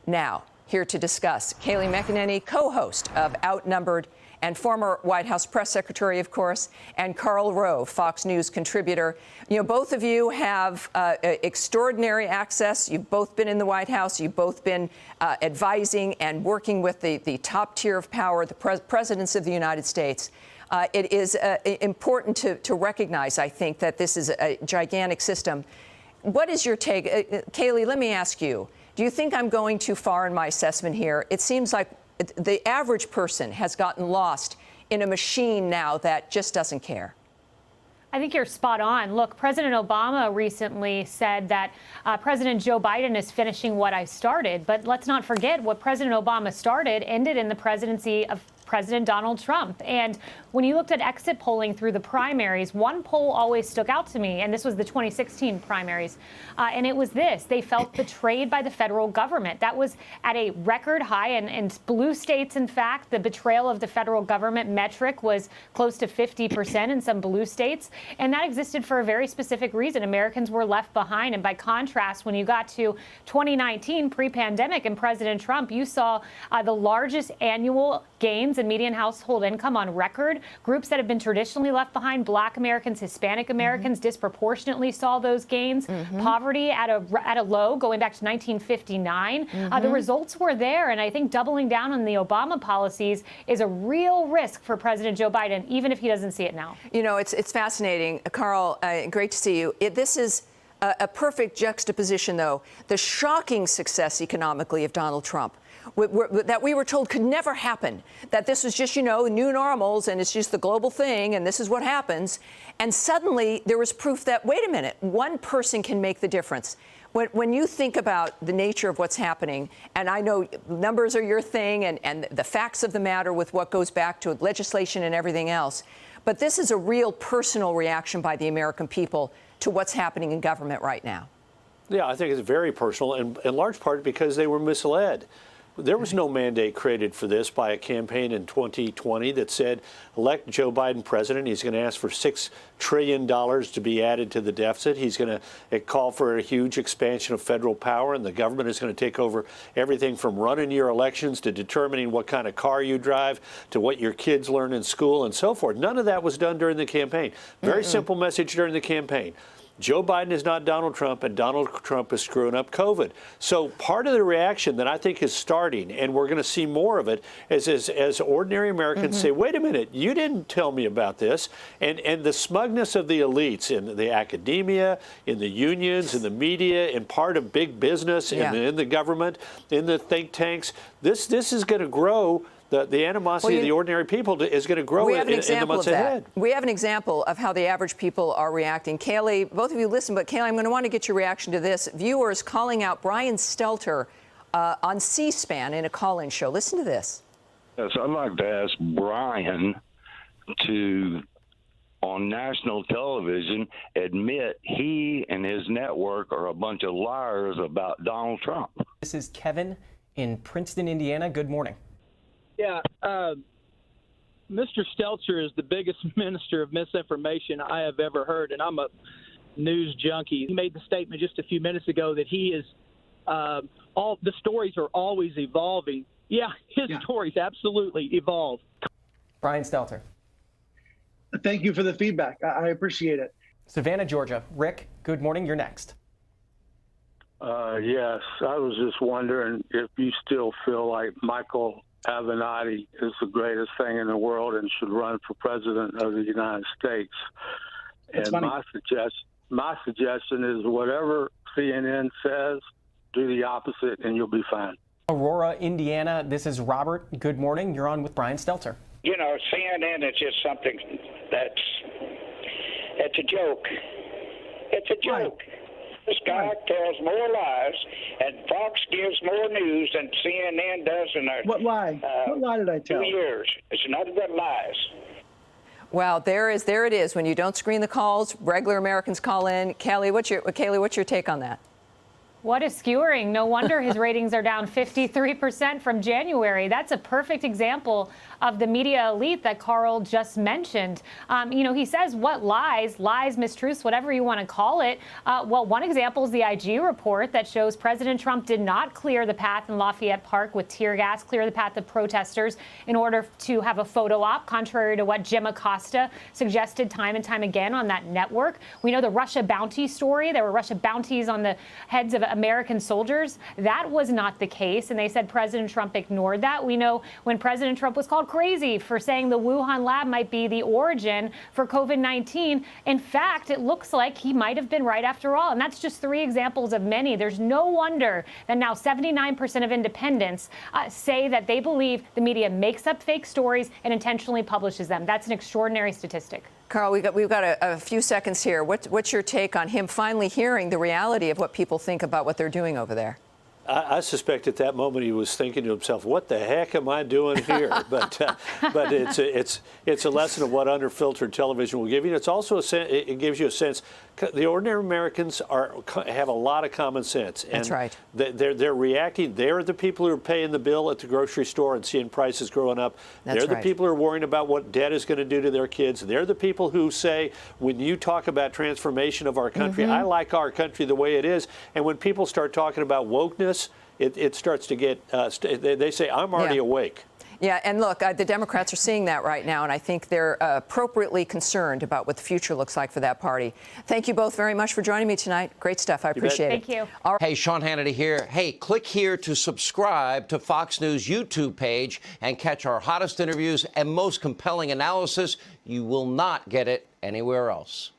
Now, here to discuss, Kayleigh McEnany, co-host of Outnumbered and former White House press secretary, of course, and Karl Rove, Fox News contributor. You know, both of you have extraordinary access. You've both been in the White House. You've both been advising and working with the top tier of power, the presidents of the United States. It is important to recognize, I think, that this is a gigantic system. What is your take? Kayleigh, let me ask you, do you think I'm going too far in my assessment here? It seems like the average person has gotten lost in a machine now that just doesn't care. I think you're spot on. Look, President Obama recently said that President Joe Biden is finishing what I started. But let's not forget what President Obama started ended in the presidency of President Donald Trump. And when you looked at exit polling through the primaries, one poll always stuck out to me, and this was the 2016 primaries, and it was this: they felt betrayed by the federal government. That was at a record high, and in blue states, in fact, the betrayal of the federal government metric was close to 50% in some blue states, and that existed for a very specific reason. Americans were left behind, and by contrast, when you got to 2019, pre-pandemic, and President Trump, you saw the largest annual gains in median household income on record. Groups that have been traditionally left behind, Black Americans, Hispanic Americans, disproportionately saw those gains. Poverty at a low going back to 1959. The results were there, and I think doubling down on the Obama policies is a real risk for President Joe Biden, even if he doesn't see it now. You know, it's fascinating. Karl, great to see you. This is a perfect juxtaposition, though. The shocking success economically of Donald Trump, that we were told could never happen, that this was just, you know, new normals and it's just the global thing and this is what happens. And suddenly there was proof that, wait a minute, one person can make the difference. When you think about the nature of what's happening, and I know numbers are your thing and the facts of the matter with what goes back to legislation and everything else, but this is a real personal reaction by the American people to what's happening in government right now. Yeah, I think it's very personal, and in large part because they were misled. There was no mandate created for this by a campaign in 2020 that said, elect Joe Biden president. He's going to ask for $6 trillion to be added to the deficit. He's going to call for a huge expansion of federal power, and the government is going to take over everything from running your elections to determining what kind of car you drive to what your kids learn in school and so forth. None of that was done during the campaign. Very simple message during the campaign. Joe Biden is not Donald Trump, and Donald Trump is screwing up COVID. So part of the reaction that I think is starting, and we're going to see more of it, is as ordinary Americans say, wait a minute, you didn't tell me about this. And the smugness of the elites in the academia, in the unions, in the media, in part of big business, in the government, in the think tanks, this is going to grow. The animosity of the ordinary people is going to grow in the months ahead. We have an example of how the average people are reacting. Kayleigh, both of you listen, but Kayleigh, I'm going to want to get your reaction to this. Viewers calling out Brian Stelter on C-SPAN in a call-in show. Listen to this. Yes, I'd like to ask Brian to, on national television, admit he and his network are a bunch of liars about Donald Trump. This is Kevin in Princeton, Indiana. Good morning. Yeah, Mr. Stelter is the biggest minister of misinformation I have ever heard, and I'm a news junkie. He made the statement just a few minutes ago that he is all the stories are always evolving. Yeah, his stories absolutely evolve. Brian Stelter. Thank you for the feedback. I appreciate it. Savannah, Georgia. Rick, good morning. You're next. Yes, I was just wondering if you still feel like Michael Avenatti is the greatest thing in the world and should run for president of the United States. That's and funny. my suggestion is whatever CNN says, do the opposite and you'll be fine. Aurora, Indiana. This is Robert. Good morning. You're on with Brian Stelter. You know, CNN is just something it's a joke. It's a joke. Right. This guy tells more lies, and Fox gives more news than CNN does in their What lie? What lie did I tell? 2 years. It's nothing but lies. Wow, there it is. When you don't screen the calls, regular Americans call in. Kayleigh, what's your take on that? What a skewering. No wonder his ratings are down 53% from January. That's a perfect example of the media elite that Karl just mentioned. He says what lies, mistruths, whatever you want to call it. Well, one example is the IG report that shows President Trump did not clear the path in Lafayette Park with tear gas, clear the path of protesters in order to have a photo op, contrary to what Jim Acosta suggested time and time again on that network. We know the Russia bounty story. There were Russia bounties on the heads of American soldiers. That was not the case, and they said President Trump ignored that. We know when President Trump was called crazy for saying the Wuhan lab might be the origin for COVID-19. In fact, it looks like he might have been right after all, and that's just 3 examples of many. There's no wonder that now 79% of independents say that they believe the media makes up fake stories and intentionally publishes them. That's an extraordinary statistic. Karl, we've got a few seconds here. What's your take on him finally hearing the reality of what people think about what they're doing over there? I suspect at that moment he was thinking to himself, "What the heck am I doing here?" But it's a lesson of what unfiltered television will give you. It's also it gives you a sense. The ordinary Americans have a lot of common sense. And that's right. They're reacting. They're the people who are paying the bill at the grocery store and seeing prices growing up. They're the people who are worrying about what debt is going to do to their kids. They're the people who say, when you talk about transformation of our country, I like our country the way it is. And when people start talking about wokeness, it starts to get, they say, I'm already awake. Yeah, and look, the Democrats are seeing that right now, and I think they're appropriately concerned about what the future looks like for that party. Thank you both very much for joining me tonight. Great stuff. I appreciate it. Thank you. Hey, Sean Hannity here. Hey, click here to subscribe to Fox News YouTube page and catch our hottest interviews and most compelling analysis. You will not get it anywhere else.